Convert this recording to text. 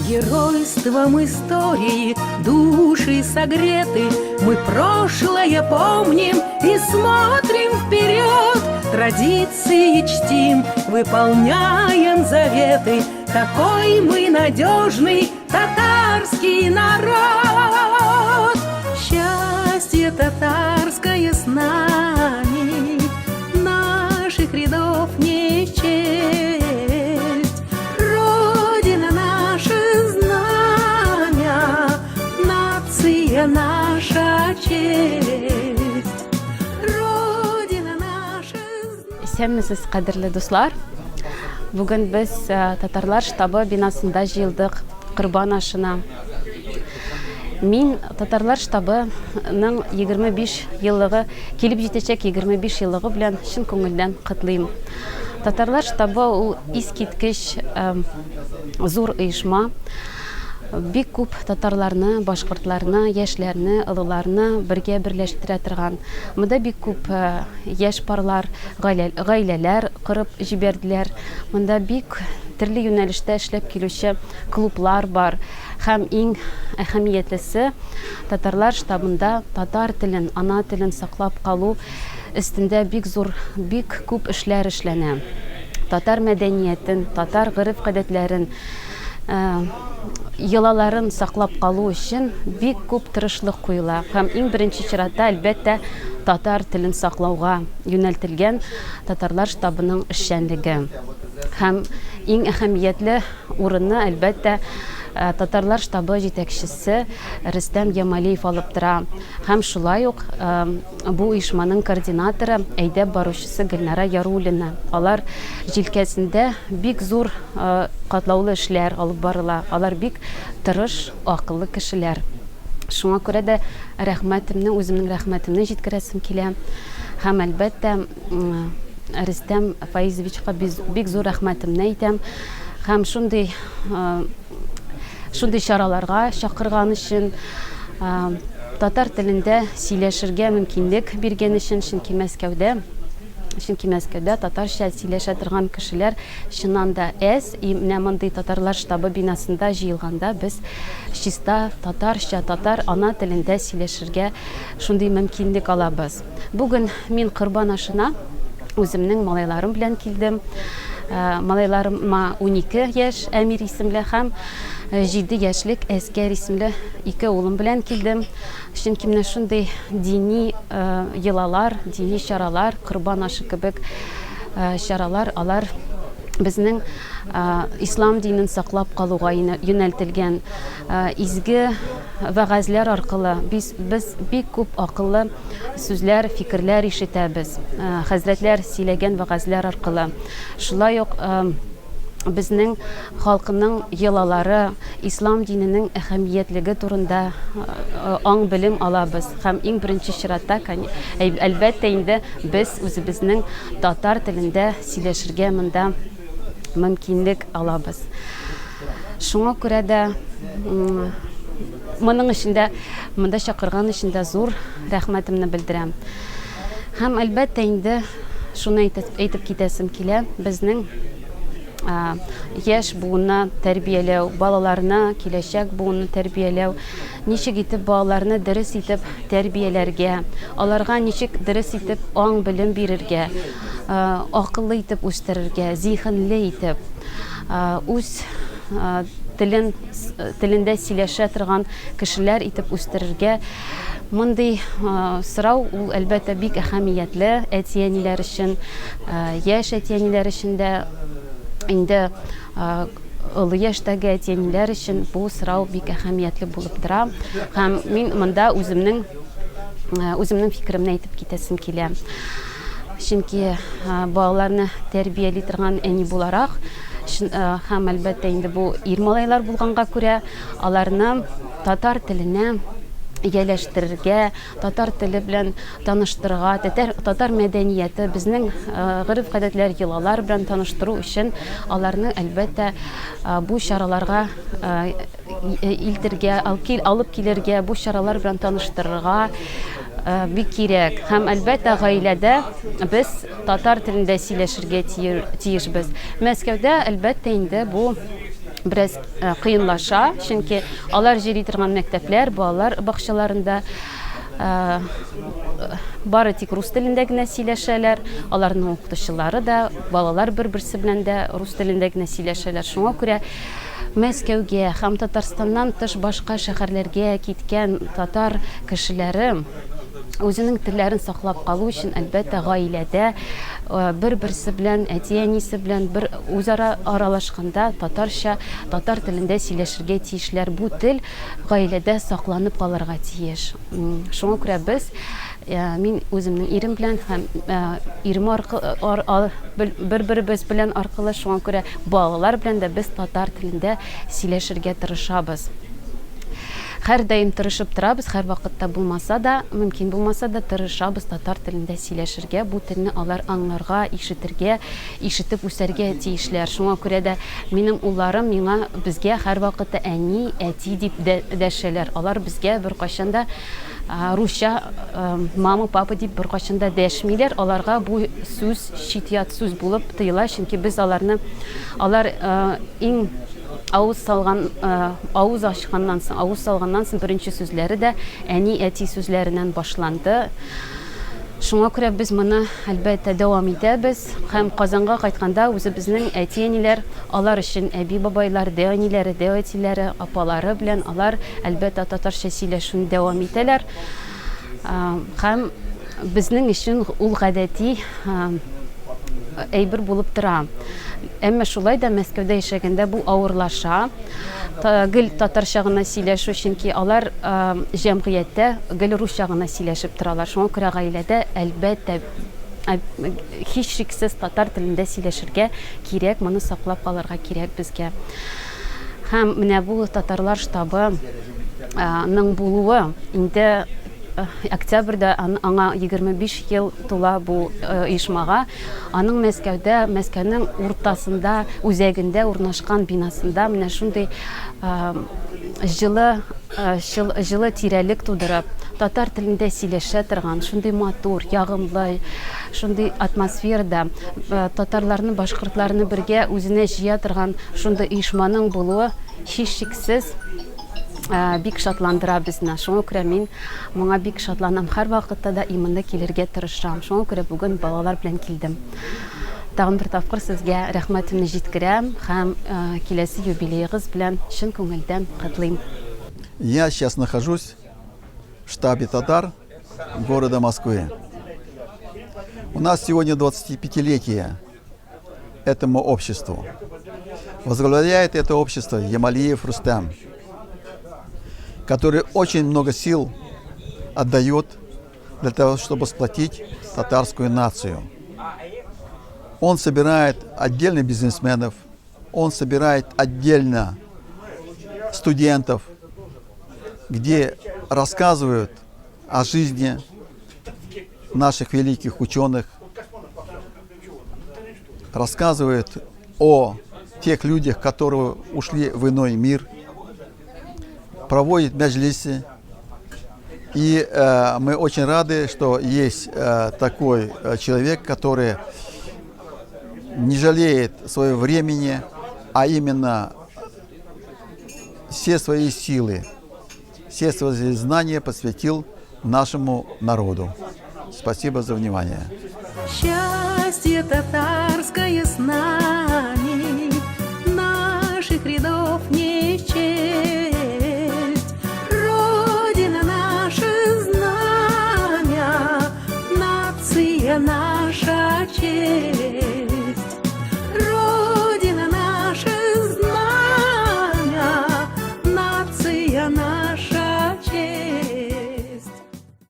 Геройством истории души согреты, мы прошлое помним и смотрим вперед. Традиции чтим, выполняем заветы, такой мы надежный татарский народ. Счастье татарское с нами, наших рядов не честь. Родина наша знамя, нация наша честь. Родина наша знамя. Сәммесез кадерле дуслар. Бүген без татарлар штабы бинасында җыелдык Корбан ашына. Мин татарлар штабының 25 еллыгы, килеп җитәчәк 25 еллыгы белән чын күңелдән котлыйм. Татарлар штабы ул искиткеч зур оешма. Бик күп татарларны, башкортларны, яшьләрне, олыларны бергә берләштерә торган. Монда бик күп яшь парлар, гаиләләр корып җибәрделәр. Монда бик төрле юнәлештә эшләп килүче клублар бар. Һәм иң әһәмиятлесе татарлар штабында татар телен, ана телен саклап калу өстендә бик зур, бик күп эшләр эшләнә. Татар мәдәниятен, татар гореф-гадәтләрен, йолаларын саклап калу өчен бик күп тырышлык куела. Һәм иң беренче чиратта әлбәттә татар телен саклауга юнәлтелгән татарлар штабының эшчәнлеге. Һәм иң әһәмиятле урынны әлбәттә татарлар штабы җитәкчесе Рөстәм Ямалиев алып тора. Һәм шулай ук бу оешманың координаторы, әйдәп баручысы Гөлнара Яруллина. Алар җилкәсендә бик зур катлаулы эшләр алып барыла. Алар бик тырыш, акыллы кешеләр. Шуңа күрә дә үземнең рәхмәтемне җиткерәсем килә. Һәм әлбәттә Рөстәм Фаизовичка бик зур рәхмәтемне әйтәм. Һәм шундый чараларга чакырган өчен, татар телендә сөйләшергә мөмкинлек биргән өчен, чөнки Мәскәүдә татарча сөйләшә торган кешеләр чыннан да әз. Менә мондый татарлар штабы бинасында җыелганда без чиста татарча, татар ана телендә сөйләшергә шундый мөмкинлек алабыз. Бүген мин Корбан ашына үземнең малайларым белән килдем. Малайларыма 12 яшь Әмир исемле һәм 7 яшьлек Әскәр исемле 2 улым белән килдем. Чөнки менә шундый дини йолалар, дини чаралар, Корбан ашы кебек чаралар, алар безнең ислам динен саклап калуга юнәлтелгән изге вәгазьләр аркылы без бик күп акыллы сүзләр, фикерләр ишетәбез. Хәзрәтләр сөйләгән вәгазьләр аркылы. Шулай ук безнең халкының йолалары, ислам диненең әһәмиятлеге турында аң белем алабыз. Һәм иң беренче чиратта әлбәттә инде без үзебезнең татар телендә сөйләшергә монда мөмкинлек алабыз. Шуңа күрә дә моның өчен монда чакырган өчен дә зур рәхмәтемне белдерәм. Һәм әлбәттә инде шуны әйтеп китәсем килә, безнең яшь буынны тәрбияләү, балаларны, киләчәк буынны тәрбияләү, ничек итеп балаларны дөрес итеп тәрбияләргә, аларга ничек дөрес итеп аң белем бирергә, акыллы итеп үстерергә, зиһенле итеп, үз телендә сөйләшә торган кешеләр итеп үстерергә. Мондый сорау ул әлбәттә бик әһәмиятле әтиәниләр өчен, яшь әтиәниләр өчен дә. Инде олы яшьтәге әтиәниләр өчен бу сорау бик әһәмиятле булып тора. Һәм мин монда үземнең фикеремне әйтеп китәсем килә. Чөнки балаларны тәрбияли торган әни буларак, һәм әлбәттә инде бу ир малайлар булганга күрә, аларны татар теленә ияләштерергә, татар теле белән таныштырырга, татар мәдәнияте, безнең гореф-гадәтләр, йолалар белән таныштыру өчен аларны әлбәттә бу чараларга илтергә, алып килергә, бу чаралар белән таныштырырга бик кирәк. Һәм әлбәттә гаиләдә без татар телендә сөйләшергә тиешбез. Мәскәүдә әлбәттә инде бу biraz кыйынлаша, чөнки алар җыри торган мәктәпләр, балалар бакчаларында бары тик рус телендә генә сөйләшәләр, аларның укытучылары да, балалар бер-берсе белән дә рус телендә генә сөйләшәләр. Шуңа күрә Мәскәүгә һәм Татарстаннан тыш башка шәһәрләргә киткән татар кешеләре үзенең телләрен саклап калу өчен әлбәттә гаиләдә бер-берсе белән, әти-әнисе белән бер үзара аралашканда татарча, татар телендә сөйләшергә тиешләр. Бу тел гаиләдә сакланып калырга тиеш. Шуңа күрә без мин үземнең ирем белән һәм ирем бер-беребез белән аркылы шуңа күрә балалар белән дә без татар телендә сөйләшергә тырышабыз. Һәр даим тырышып торабыз, һәр вакытта булмаса да, мөмкин булмаса да тырышабыз татар телендә сөйләшергә, бу телне алар аңларга, ишетергә, ишетеп үсәргә тиешләр. Шуңа күрә дә минем улларым миңа безгә һәр вакытта әни, әти дип дәшәләр. Алар безгә беркайчан да русча мама, папа дип беркайчан да дәшмиләр. Аларга бу сүз чит-ят сүз булып тоела, чөнки без алар иң авыз ачканнан соң беренче сүзләре дә әни, әти сүзләреннән башланды. Шуңа күрә без моны әлбәттә дәвам итәбез. Һәм Казанга кайтканда үзебезнең әти-әниләр, алар өчен әби бабайлар, дәваниләре, дәватиләре, апалары белән алар әлбәттә татарча сөйләшүне дәвам итәләр. Һәм безнең өчен ул гадәти әйбер булып тора. Әмма шулай да Мәскәүдә яшәгәндә бу авырлаша. Гел татарча гына сөйләшү, чөнки алар җәмгыятьтә гел русча гына сөйләшеп торалар. Шуңа күрә гаиләдә әлбәттә һичшиксез татар телендә сөйләшергә кирәк, моны саклап калырга кирәк безгә. Һәм менә бу татарлар штабының булуы инде октябрьдә аңа 25 ел тула бу оешмага. Аның Мәскәүнең уртасында, үзәгендә урнашкан бинасында менә шундый җылы тирәлек тудырып, татар телендә сөйләшә торган, шундый матур, ягымлы, шундый атмосферада татарларны, башкортларны бергә үзенә җыя торган шундый оешманың булуы һичшиксез бик шатландыра безне. Шуңа күрә мин моңа бик шатланам. Һәр вакытта да имында килергә тырышам. Шуңа күрә бүген балалар белән килдем. Тагын бер тапкыр сезгә рәхмәтемне җиткерәм һәм киләсе юбилеегыз белән чын күңелдән котлыйм. Я сейчас нахожусь в штабе татар города Москвы. У нас сегодня 25-летие этому обществу. Возглавляет это общество Ямалиев Рустам, который очень много сил отдает для того, чтобы сплотить татарскую нацию. Он собирает отдельно бизнесменов, он собирает отдельно студентов, где рассказывают о жизни наших великих ученых, рассказывают о тех людях, которые ушли в иной мир, проводит мяджлисы. И мы очень рады, что есть такой человек, который не жалеет своего времени, а именно все свои силы, все свои знания посвятил нашему народу. Спасибо за внимание. Счастье татарское с нами, наших рядов